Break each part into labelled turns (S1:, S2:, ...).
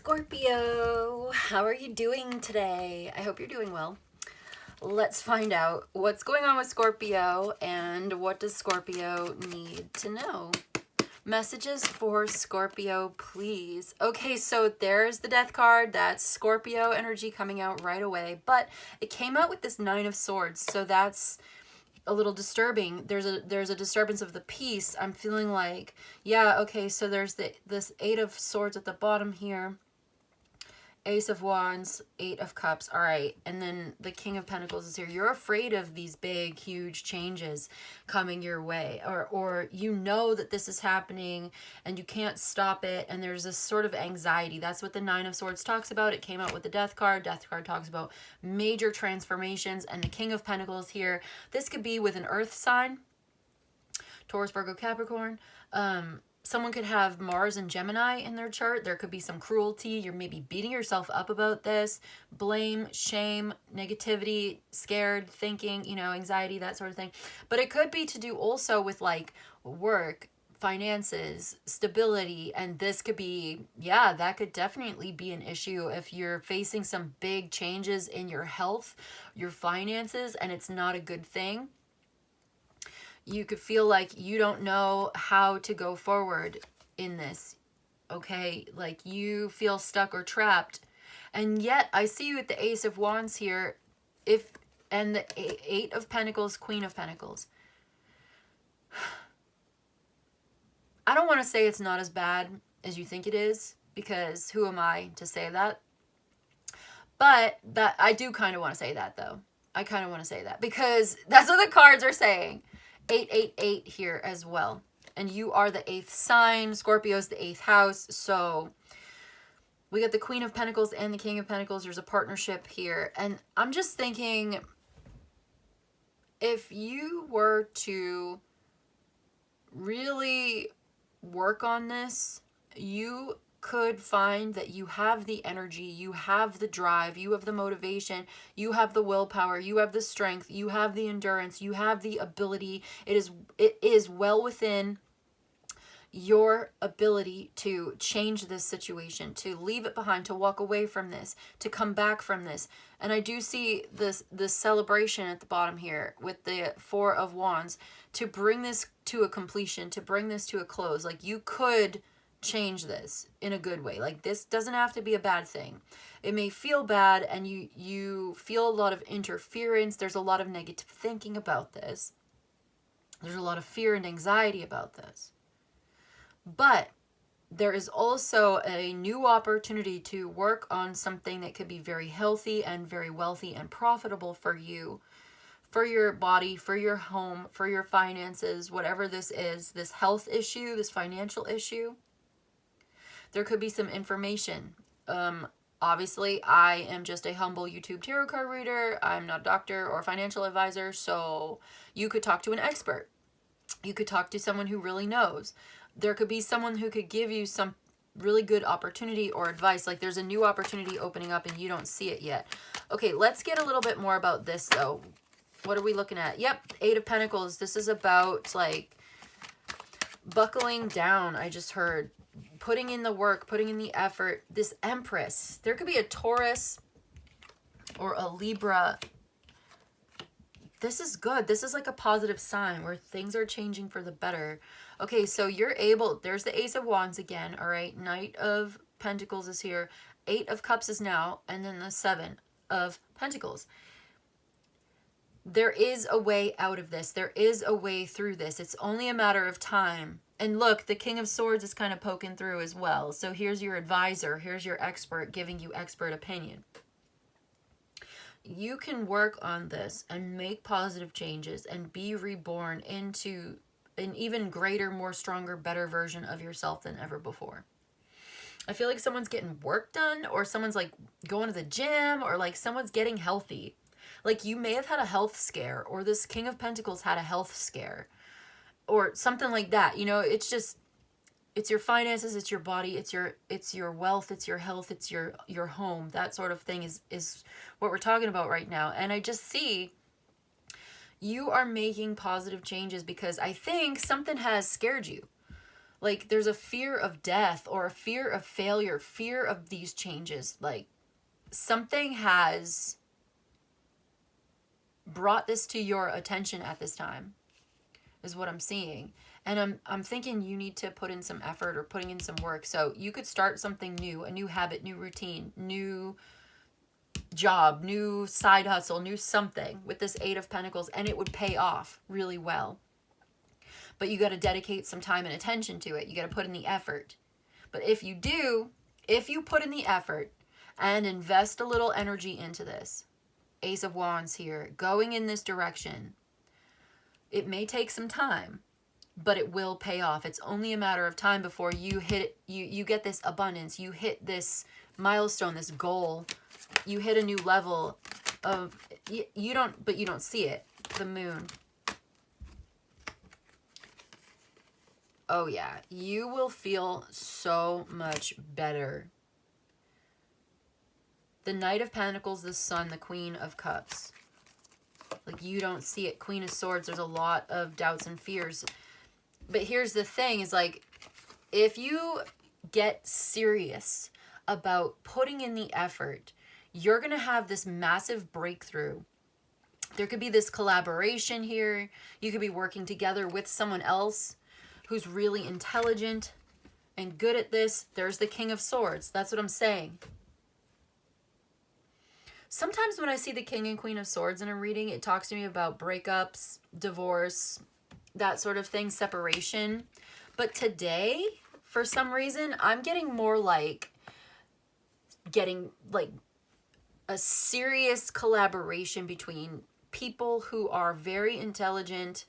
S1: Scorpio, how are you doing today? I hope you're doing well. Let's find out what's going on with Scorpio and what does Scorpio need to know. Messages for Scorpio, please. Okay, so there's the death card. That's Scorpio energy coming out right away. But it came out with this Nine of Swords, so that's a little disturbing. There's a disturbance of the peace. I'm feeling like, yeah, okay, so there's this Eight of Swords at the bottom here. Ace of Wands, Eight of Cups. All right. And then the King of Pentacles is here. You're afraid of these big, huge changes coming your way. Or you know that this is happening and you can't stop it. And there's this sort of anxiety. That's what the Nine of Swords talks about. It came out with the Death card. Death card talks about major transformations. And the King of Pentacles here. This could be with an earth sign. Taurus, Virgo, Capricorn. Someone could have Mars and Gemini in their chart. There could be some cruelty. You're maybe beating yourself up about this. Blame, shame, negativity, scared, thinking, anxiety, that sort of thing. But it could be to do also with like work, finances, stability. And this could be, yeah, that could definitely be an issue if you're facing some big changes in your health, your finances, and it's not a good thing. You could feel like you don't know how to go forward in this, okay? Like you feel stuck or trapped. And yet I see you at the Ace of Wands here, and the Eight of Pentacles, Queen of Pentacles. I don't want to say it's not as bad as you think it is, because who am I to say that? But that I do kind of want to say that, though. I kind of want to say that because that's what the cards are saying. 888 here as well. And you are the 8th sign. Scorpio's the 8th house. So we got the Queen of Pentacles and the King of Pentacles. There's a partnership here. And I'm just thinking, if you were to really work on this, you could find that you have the energy, you have the drive, you have the motivation, you have the willpower, you have the strength, you have the endurance, you have the ability. It is well within your ability to change this situation, to leave it behind, to walk away from this, to come back from this. And I do see this celebration at the bottom here with the Four of Wands, to bring this to a completion, to bring this to a close. Like you could change this in a good way. Like this doesn't have to be a bad thing. It may feel bad and you feel a lot of interference. There's a lot of negative thinking about this. There's a lot of fear and anxiety about this. But there is also a new opportunity to work on something that could be very healthy and very wealthy and profitable for you, for your body, for your home, for your finances, whatever this is, this health issue, this financial issue. There could be some information. Obviously, I am just a humble YouTube tarot card reader. I'm not a doctor or financial advisor, so you could talk to an expert. You could talk to someone who really knows. There could be someone who could give you some really good opportunity or advice. Like there's a new opportunity opening up and you don't see it yet. Okay, let's get a little bit more about this though. What are we looking at? Yep, Eight of Pentacles. This is about like buckling down, I just heard. Putting in the work, putting in the effort. This Empress. There could be a Taurus or a Libra. This is good. This is like a positive sign where things are changing for the better. Okay, so you're able. There's the Ace of Wands again, all right? Knight of Pentacles is here. Eight of Cups is now. And then the Seven of Pentacles. There is a way out of this. There is a way through this. It's only a matter of time. And look, the King of Swords is kind of poking through as well. So here's your advisor. Here's your expert giving you expert opinion. You can work on this and make positive changes and be reborn into an even greater, more stronger, better version of yourself than ever before. I feel like someone's getting work done, or someone's like going to the gym, or like someone's getting healthy. Like you may have had a health scare, or this King of Pentacles had a health scare, or something like that. It's just, it's your finances, it's your body, it's your wealth, it's your health, it's your home. That sort of thing is what we're talking about right now. And I just see you are making positive changes because I think something has scared you. Like there's a fear of death or a fear of failure, fear of these changes. Like something has brought this to your attention at this time is what I'm seeing. And I'm thinking you need to put in some effort or putting in some work. So you could start something new, a new habit, new routine, new job, new side hustle, new something with this Eight of Pentacles, and it would pay off really well. But you got to dedicate some time and attention to it. You got to put in the effort. But if you put in the effort and invest a little energy into this, Ace of Wands here, going in this direction, it may take some time, but it will pay off. It's only a matter of time before you hit you get this abundance, you hit this milestone, this goal, you hit a new level of you don't see it. The Moon. Oh yeah, you will feel so much better. The Knight of Pentacles, the Sun, the Queen of Cups. Like you don't see it. Queen of Swords, there's a lot of doubts and fears. But here's the thing is like, if you get serious about putting in the effort, you're going to have this massive breakthrough. There could be this collaboration here. You could be working together with someone else who's really intelligent and good at this. There's the King of Swords. That's what I'm saying. Sometimes when I see the King and Queen of Swords in a reading, it talks to me about breakups, divorce, that sort of thing, separation. But today, for some reason, I'm getting more like getting like a serious collaboration between people who are very intelligent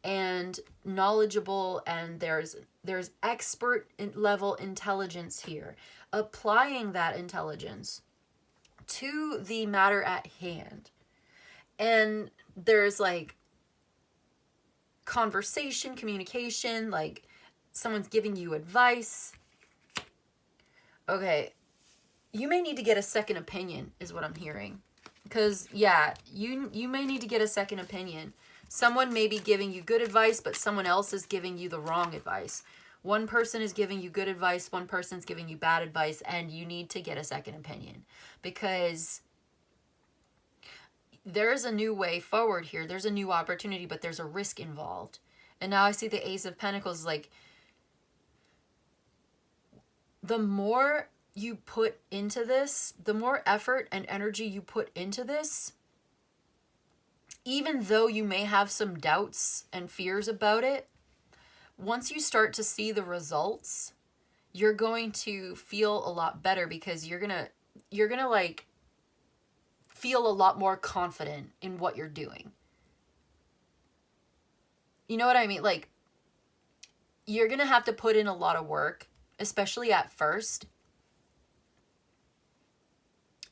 S1: and knowledgeable, and there's expert level intelligence here, applying that intelligence to the matter at hand. And there's like conversation, communication, like someone's giving you advice. Okay, you may need to get a second opinion is what I'm hearing. Because yeah, you may need to get a second opinion. Someone may be giving you good advice, but someone else is giving you the wrong advice. One person is giving you good advice, one person's giving you bad advice, and you need to get a second opinion. Because there's a new way forward here. There's a new opportunity, but there's a risk involved. And now I see the Ace of Pentacles, like, the more you put into this, the more effort and energy you put into this, even though you may have some doubts and fears about it, once you start to see the results, you're going to feel a lot better, because you're gonna like feel a lot more confident in what you're doing. You know what I mean? Like, you're gonna have to put in a lot of work, especially at first.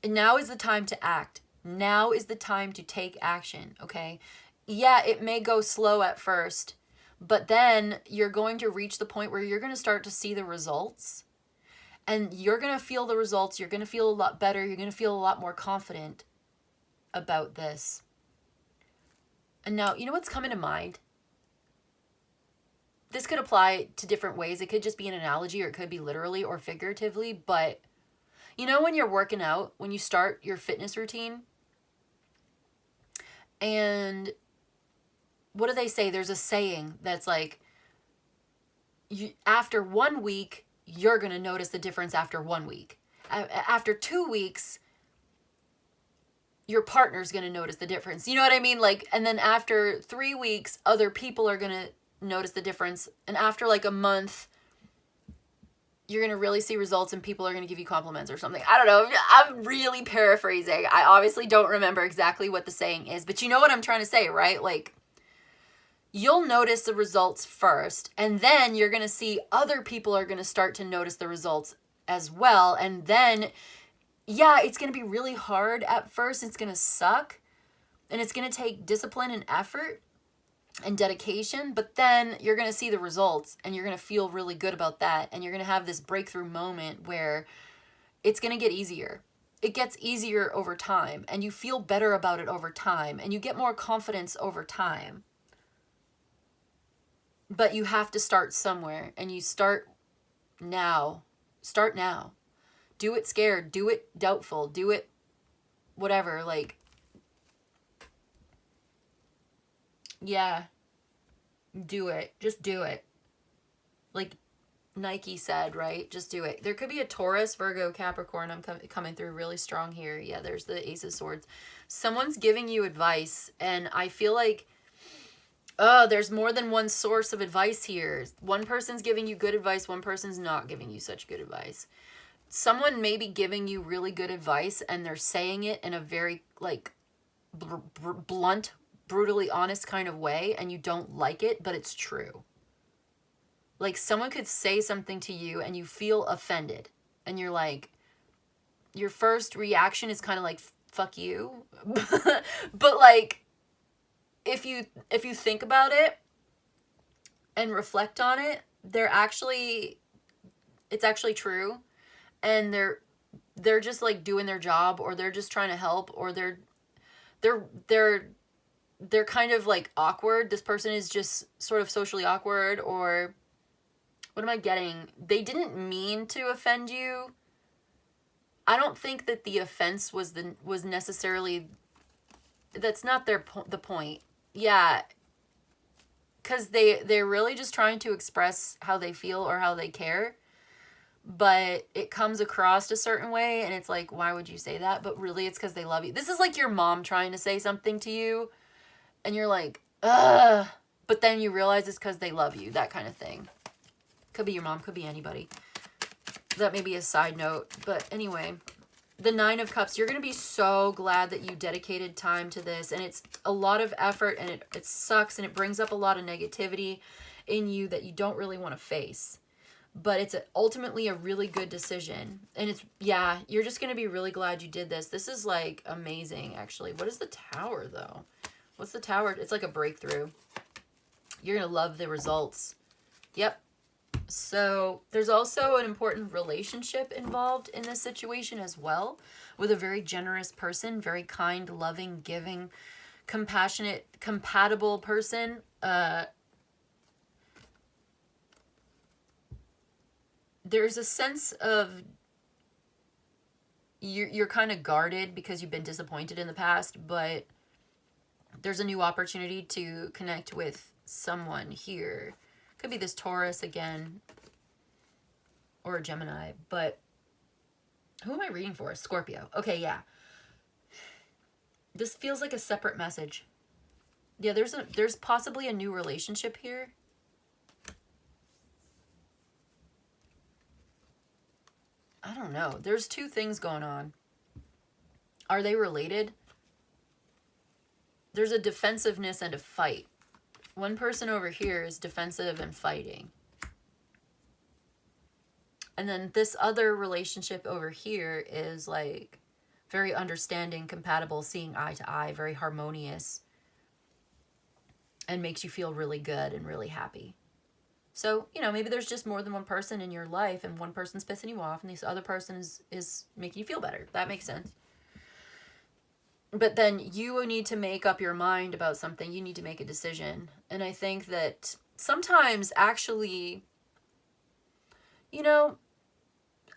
S1: And now is the time to act. Now is the time to take action, okay? Yeah, it may go slow at first, but then you're going to reach the point where you're going to start to see the results, and you're going to feel the results. You're going to feel a lot better. You're going to feel a lot more confident about this. And now, you know what's coming to mind? This could apply to different ways. It could just be an analogy, or it could be literally or figuratively, but you know when you're working out, when you start your fitness routine, and what do they say? There's a saying that's like, after 1 week, you're going to notice the difference after 1 week. After 2 weeks, your partner's going to notice the difference. You know what I mean? Like, and then after 3 weeks, other people are going to notice the difference. And after like a month, you're going to really see results, and people are going to give you compliments or something. I don't know. I'm really paraphrasing. I obviously don't remember exactly what the saying is, but you know what I'm trying to say, right? Like, you'll notice the results first, and then you're going to see other people are going to start to notice the results as well. And then, yeah, it's going to be really hard at first. It's going to suck, and it's going to take discipline and effort and dedication, but then you're going to see the results, and you're going to feel really good about that, and you're going to have this breakthrough moment where it's going to get easier. It gets easier over time, and you feel better about it over time, and you get more confidence over time. But you have to start somewhere, and you start now. Start now. Do it scared, do it doubtful, do it whatever, like, yeah, do it. Just do it. Like Nike said, right? Just do it. There could be a Taurus, Virgo, Capricorn. I'm coming through really strong here. Yeah, there's the Ace of Swords. Someone's giving you advice, and I feel like, oh, there's more than one source of advice here. One person's giving you good advice, one person's not giving you such good advice. Someone may be giving you really good advice, and they're saying it in a very, like, blunt, brutally honest kind of way, and you don't like it, but it's true. Like, someone could say something to you and you feel offended, and you're like, your first reaction is kind of like, fuck you. But like, if you think about it and reflect on it, it's actually true, and they're just like doing their job, or they're just trying to help, or they're kind of like awkward. This person is just sort of socially awkward, or what am I getting? They didn't mean to offend you. I don't think that the offense was necessarily, that's not the point. Yeah, because they're really just trying to express how they feel or how they care, but it comes across a certain way, and it's like, why would you say that? But really, it's because they love you. This is like your mom trying to say something to you, and you're like, ugh, but then you realize it's because they love you, that kind of thing. Could be your mom, could be anybody. That may be a side note, but anyway, the Nine of Cups, you're going to be so glad that you dedicated time to this, and it's a lot of effort, and it sucks, and it brings up a lot of negativity in you that you don't really want to face. But it's ultimately a really good decision. And it's, yeah, you're just going to be really glad you did this. This is like amazing, actually. What is the Tower, though? What's the Tower? It's like a breakthrough. You're going to love the results. Yep. So there's also an important relationship involved in this situation as well, with a very generous person, very kind, loving, giving, compassionate, compatible person. There's a sense of you're kind of guarded because you've been disappointed in the past, but there's a new opportunity to connect with someone here. Could be this Taurus again, or a Gemini, but who am I reading for? Scorpio. Okay, yeah. This feels like a separate message. Yeah, there's possibly a new relationship here. I don't know. There's two things going on. Are they related? There's a defensiveness and a fight. One person over here is defensive and fighting. And then this other relationship over here is like very understanding, compatible, seeing eye to eye, very harmonious, and makes you feel really good and really happy. So, you know, maybe there's just more than one person in your life, and one person's pissing you off, and this other person is making you feel better. That makes sense. But then you need to make up your mind about something. You need to make a decision. And I think that sometimes actually, you know,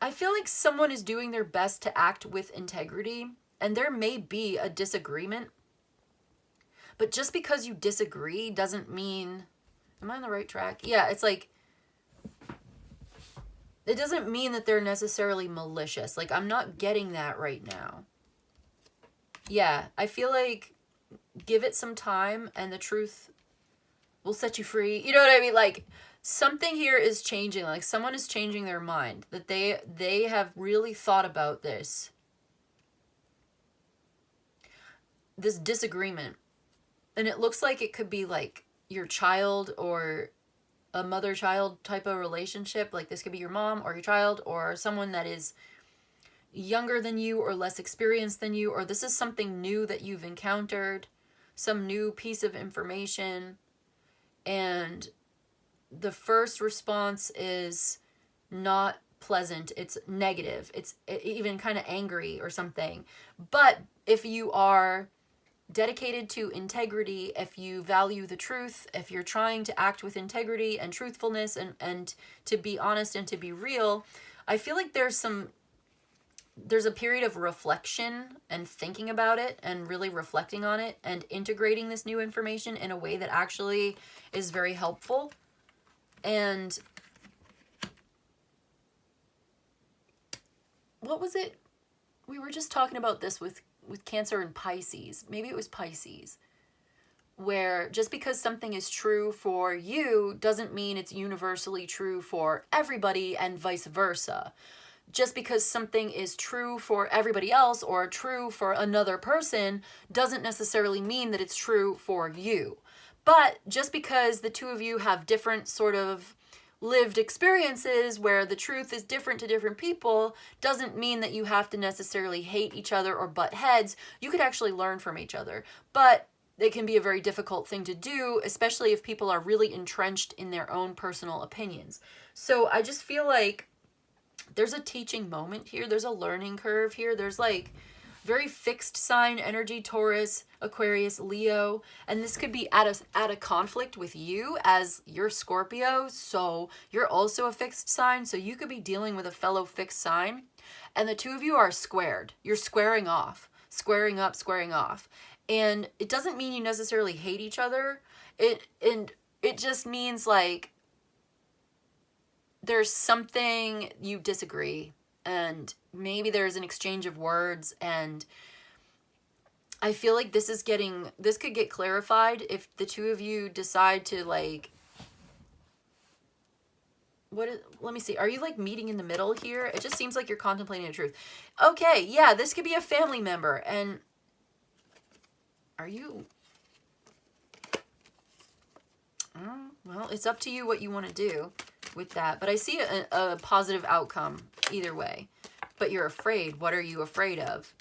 S1: I feel like someone is doing their best to act with integrity, and there may be a disagreement. But just because you disagree doesn't mean... Am I on the right track? Yeah, it's like... It doesn't mean that they're necessarily malicious. Like, I'm not getting that right now. Yeah, I feel like give it some time and the truth will set you free. You know what I mean? Like, something here is changing. Like, someone is changing their mind. That they have really thought about this. This disagreement. And it looks like it could be like your child or a mother-child type of relationship. Like, this could be your mom or your child or someone that is younger than you or less experienced than you, or this is something new that you've encountered, some new piece of information, and the first response is not pleasant. It's negative. It's even kind of angry or something. But if you are dedicated to integrity, if you value the truth, if you're trying to act with integrity and truthfulness and to be honest and to be real, I feel like there's a period of reflection and thinking about it and really reflecting on it and integrating this new information in a way that actually is very helpful. And what was it? We were just talking about this with Cancer and Pisces. Maybe it was Pisces. Where just because something is true for you doesn't mean it's universally true for everybody, and vice versa. Just because something is true for everybody else or true for another person doesn't necessarily mean that it's true for you. But just because the two of you have different sort of lived experiences where the truth is different to different people doesn't mean that you have to necessarily hate each other or butt heads. You could actually learn from each other. But it can be a very difficult thing to do, especially if people are really entrenched in their own personal opinions. So I just feel like there's a teaching moment here. There's a learning curve here. There's like very fixed sign energy, Taurus, Aquarius, Leo. And this could be at a conflict with you as you're Scorpio. So you're also a fixed sign. So you could be dealing with a fellow fixed sign. And the two of you are squared. You're squaring off, squaring up, squaring off. And it doesn't mean you necessarily hate each other. It just means like there's something you disagree, and maybe there's an exchange of words, and I feel like this could get clarified if the two of you decide to like, let me see. Are you like meeting in the middle here? It just seems like you're contemplating the truth. Okay, yeah, this could be a family member. And are you... well, it's up to you what you want to do with that. But I see a positive outcome either way. But you're afraid. What are you afraid of?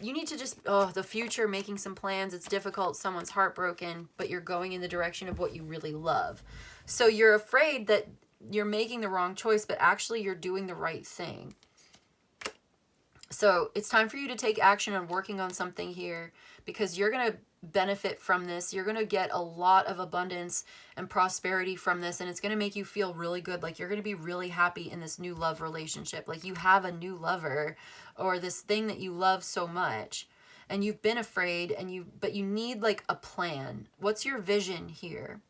S1: You need to just... the future, making some plans. It's difficult. Someone's heartbroken. But you're going in the direction of what you really love. So you're afraid that you're making the wrong choice, but actually you're doing the right thing. So it's time for you to take action on working on something here, because you're going to benefit from this. You're going to get a lot of abundance and prosperity from this, and it's going to make you feel really good. Like you're going to be really happy in this new love relationship. Like you have a new lover or this thing that you love so much, and you've been afraid, but you need like a plan. What's your vision here?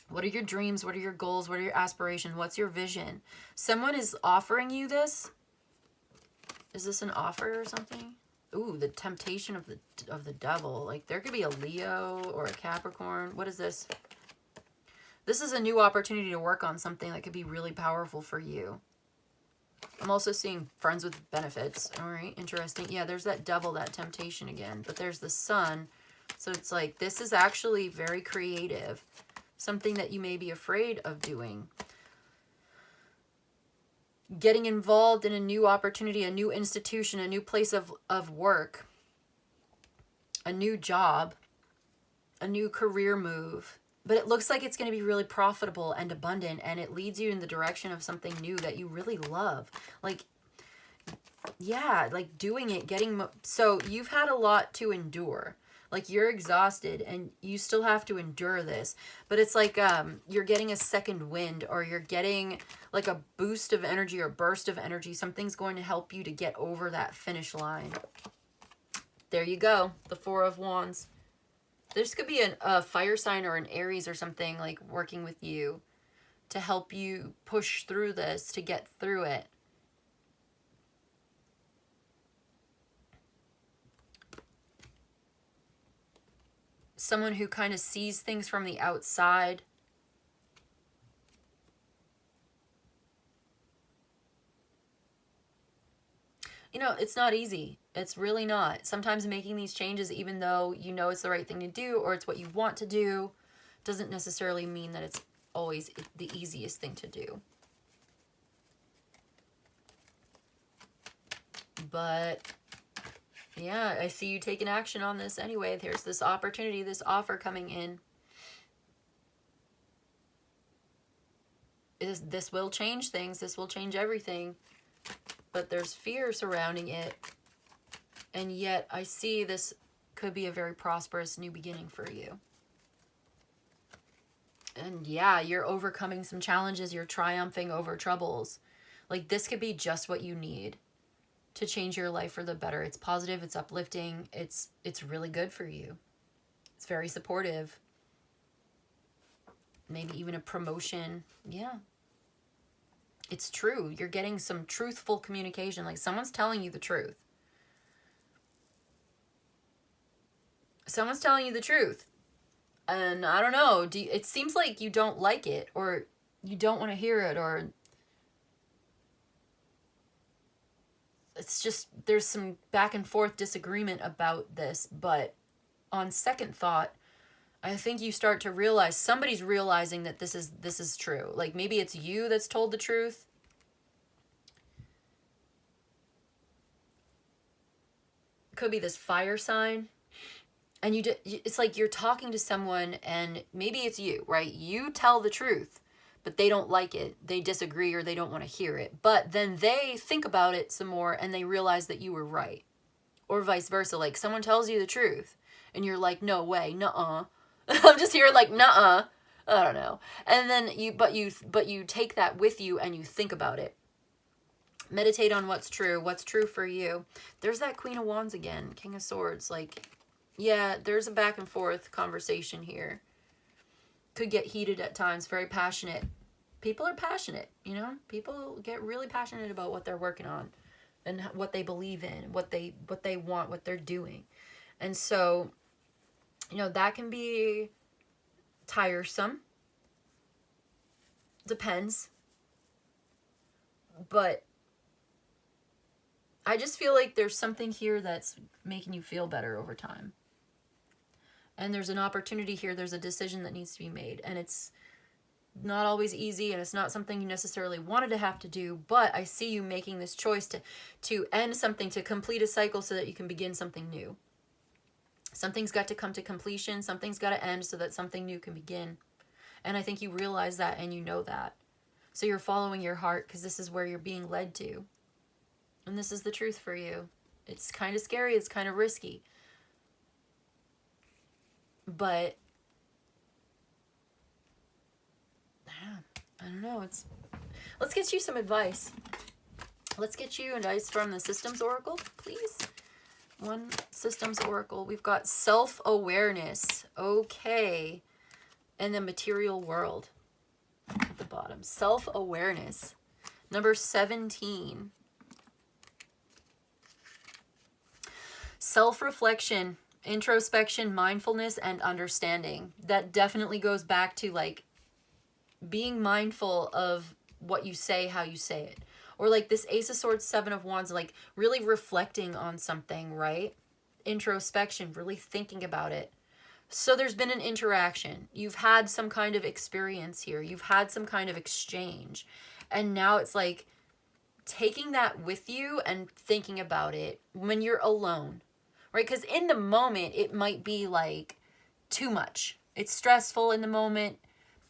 S1: What are your dreams? What are your goals? What are your aspirations? What's your vision? Someone is offering you this. Is this an offer or something? Ooh, the temptation of the devil. Like there could be a Leo or a Capricorn. What is this? This is a new opportunity to work on something that could be really powerful for you. I'm also seeing friends with benefits. All right, interesting. Yeah, there's that devil, that temptation again. But there's the sun. So it's like this is actually very creative. Something that you may be afraid of doing. Getting involved in a new opportunity, a new institution, a new place of work, a new job, a new career move. But it looks like it's going to be really profitable and abundant, and it leads you in the direction of something new that you really love. Like, yeah, like doing it, so you've had a lot to endure. Like you're exhausted and you still have to endure this. But it's like you're getting a second wind, or you're getting like a boost of energy or burst of energy. Something's going to help you to get over that finish line. There you go. The Four of Wands. This could be a fire sign or an Aries or something like working with you to help you push through this, to get through it. Someone who kind of sees things from the outside. You know, it's not easy. It's really not. Sometimes making these changes, even though you know it's the right thing to do or it's what you want to do, doesn't necessarily mean that it's always the easiest thing to do. But yeah, I see you taking action on this anyway. There's this opportunity, this offer coming in. This will change things. This will change everything. But there's fear surrounding it. And yet I see this could be a very prosperous new beginning for you. And yeah, you're overcoming some challenges. You're triumphing over troubles. Like, this could be just what you need to change your life for the better. It's positive, it's uplifting, it's really good for you. It's very supportive. Maybe even a promotion. Yeah. It's true. You're getting some truthful communication. Like, someone's telling you the truth. Someone's telling you the truth. And I don't know, it seems like you don't like it, or you don't want to hear it, or it's just, there's some back and forth disagreement about this. But on second thought, I think you start to realize, somebody's realizing that this is true. Like, maybe it's you that's told the truth. Could be this fire sign. And it's like you're talking to someone, and maybe it's you, right? You tell the truth, but they don't like it. They disagree, or they don't want to hear it. But then they think about it some more, and they realize that you were right. Or vice versa. Like, someone tells you the truth, and you're like, no way, nuh-uh. I'm just here like, nuh-uh. I don't know. And then you take that with you, and you think about it. Meditate on what's true for you. There's that Queen of Wands again, King of Swords. Like, yeah, there's a back and forth conversation here. Could get heated at times, very passionate. People are passionate, you know? People get really passionate about what they're working on and what they believe in, what they want, what they're doing. And so, you know, that can be tiresome. Depends. But I just feel like there's something here that's making you feel better over time. And there's an opportunity here. There's a decision that needs to be made. And it's not always easy, and it's not something you necessarily wanted to have to do. But I see you making this choice to end something, to complete a cycle so that you can begin something new. Something's got to come to completion. Something's got to end so that something new can begin. And I think you realize that, and you know that. So you're following your heart, because this is where you're being led to. And this is the truth for you. It's kind of scary. It's kind of risky. But I don't know. Let's get you some advice. Let's get you advice from the Systems Oracle, please. One Systems Oracle. We've got self-awareness. Okay. And the material world at the bottom. Self-awareness. Number 17. Self-reflection, introspection, mindfulness, and understanding. That definitely goes back to, like, being mindful of what you say, how you say it. Or like this Ace of Swords, Seven of Wands, like really reflecting on something, right? Introspection, really thinking about it. So there's been an interaction. You've had some kind of experience here. You've had some kind of exchange. And now it's like taking that with you and thinking about it when you're alone, right? Because in the moment, it might be like too much. It's stressful in the moment.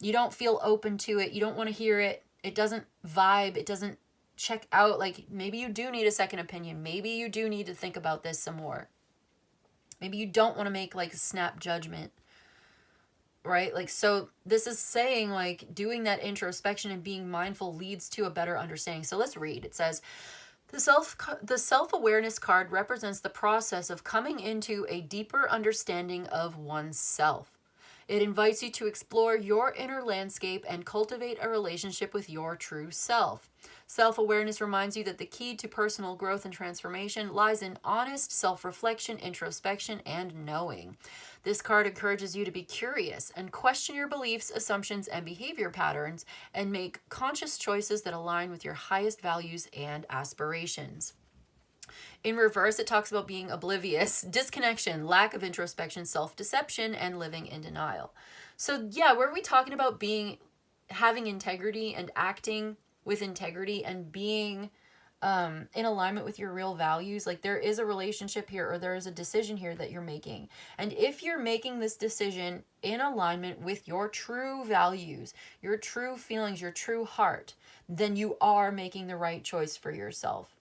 S1: You don't feel open to it. You don't want to hear it. It doesn't vibe. It doesn't check out. Like, maybe you do need a second opinion. Maybe you do need to think about this some more. Maybe you don't want to make like a snap judgment, right? Like, so this is saying like doing that introspection and being mindful leads to a better understanding. So let's read. It says, the self-awareness card represents the process of coming into a deeper understanding of oneself. It invites you to explore your inner landscape and cultivate a relationship with your true self. Self-awareness reminds you that the key to personal growth and transformation lies in honest self-reflection, introspection, and knowing. This card encourages you to be curious and question your beliefs, assumptions, and behavior patterns, and make conscious choices that align with your highest values and aspirations. In reverse, it talks about being oblivious, disconnection, lack of introspection, self-deception, and living in denial. So yeah, where are we talking about having integrity and acting with integrity and being in alignment with your real values? Like, there is a relationship here, or there is a decision here that you're making. And if you're making this decision in alignment with your true values, your true feelings, your true heart, then you are making the right choice for yourself.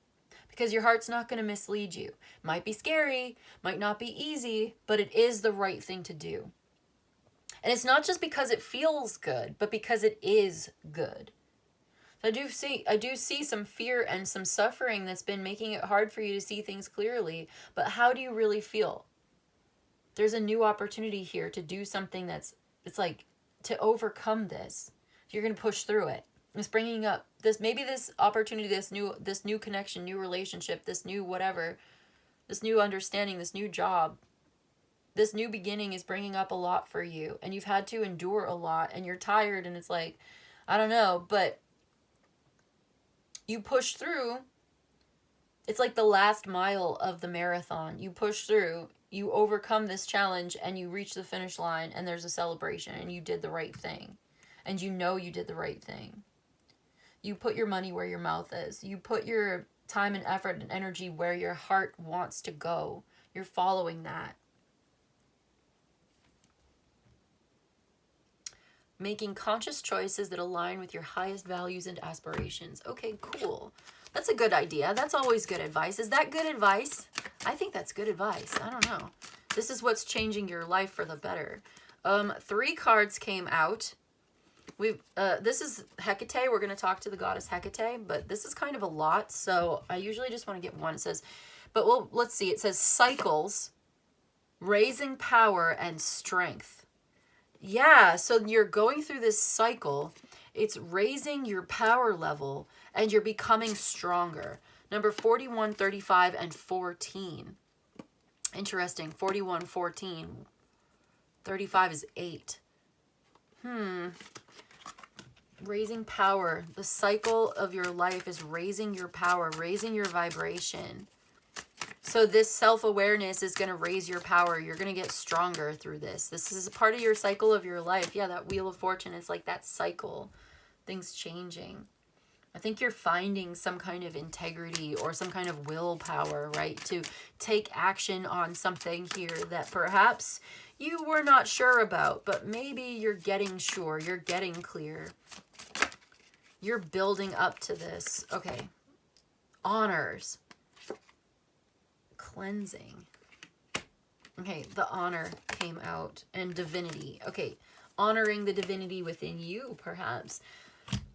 S1: because your heart's not going to mislead you. Might be scary, might not be easy, but it is the right thing to do. And it's not just because it feels good, but because it is good. I do see some fear and some suffering that's been making it hard for you to see things clearly. But how do you really feel? There's a new opportunity here to do something it's like to overcome this. You're going to push through it. It's bringing up this opportunity, this new connection, new relationship, this new whatever, this new understanding, this new job. This new beginning is bringing up a lot for you, and you've had to endure a lot, and you're tired, and it's like, I don't know, but you push through. It's like the last mile of the marathon. You push through, you overcome this challenge, and you reach the finish line, and there's a celebration, and you did the right thing, and you know you did the right thing. You put your money where your mouth is. You put your time and effort and energy where your heart wants to go. You're following that. Making conscious choices that align with your highest values and aspirations. Okay, cool. That's a good idea. That's always good advice. Is that good advice? I think that's good advice. I don't know. This is what's changing your life for the better. 3 cards came out. This is Hecate. We're going to talk to the goddess Hecate, but this is kind of a lot, so I usually just want to get one. It says, let's see. It says cycles, raising power and strength. Yeah, so you're going through this cycle. It's raising your power level, and you're becoming stronger. Number 41, 35, and 14. Interesting. 41, 14. 35 is 8. Raising power. The cycle of your life is raising your power, raising your vibration. So this self-awareness is going to raise your power. You're going to get stronger through this. This is a part of your cycle of your life. Yeah, that Wheel of Fortune is like that cycle. Things changing. I think you're finding some kind of integrity or some kind of willpower, right? To take action on something here that perhaps you were not sure about, but maybe you're getting sure. You're getting clear. You're building up to this. Okay. Honors. Cleansing. Okay, the honor came out. And divinity. Okay, honoring the divinity within you, perhaps.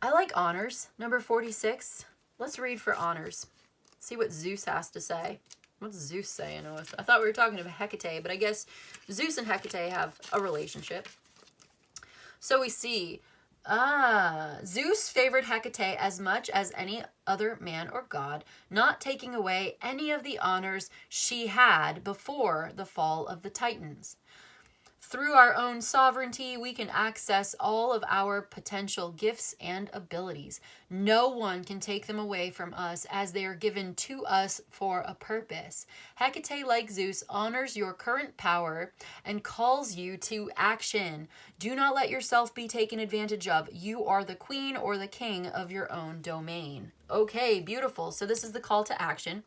S1: I like honors. Number 46. Let's read for honors. See what Zeus has to say. What's Zeus saying? I thought we were talking about Hecate, but I guess Zeus and Hecate have a relationship. So we see, Zeus favored Hecate as much as any other man or god, not taking away any of the honors she had before the fall of the Titans. Through our own sovereignty, we can access all of our potential gifts and abilities. No one can take them away from us as they are given to us for a purpose. Hecate, like Zeus, honors your current power and calls you to action. Do not let yourself be taken advantage of. You are the queen or the king of your own domain. Okay, beautiful. So this is the call to action.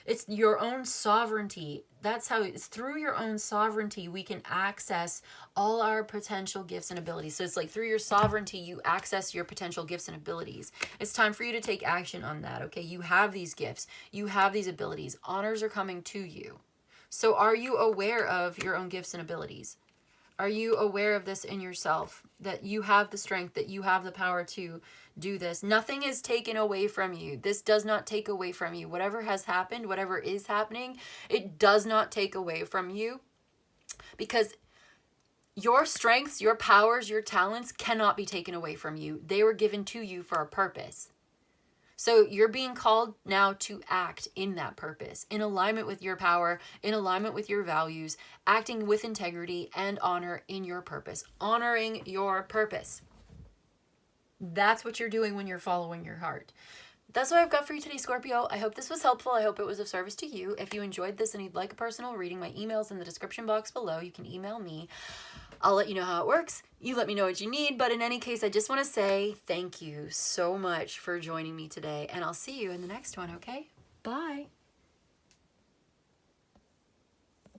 S1: It's your own sovereignty. That's how it's through your own sovereignty we can access all our potential gifts and abilities. So it's like through your sovereignty you access your potential gifts and abilities. It's time for you to take action on that. Okay, you have these gifts. You have these abilities. Honors are coming to you. So are you aware of your own gifts and abilities? Are you aware of this in yourself? That you have the strength, that you have the power to do this. Nothing is taken away from you. This does not take away from you. Whatever has happened, whatever is happening, it does not take away from you. Because your strengths, your powers, your talents cannot be taken away from you. They were given to you for a purpose. So you're being called now to act in that purpose, in alignment with your power, in alignment with your values, acting with integrity and honor in your purpose, honoring your purpose. That's what you're doing when you're following your heart. That's what I've got for you today, Scorpio. I hope this was helpful. I hope it was of service to you. If you enjoyed this and you'd like a personal reading, my email's in the description box below. You can email me. I'll let you know how it works. You let me know what you need. But in any case, I just want to say thank you so much for joining me today. And I'll see you in the next one, okay? Bye.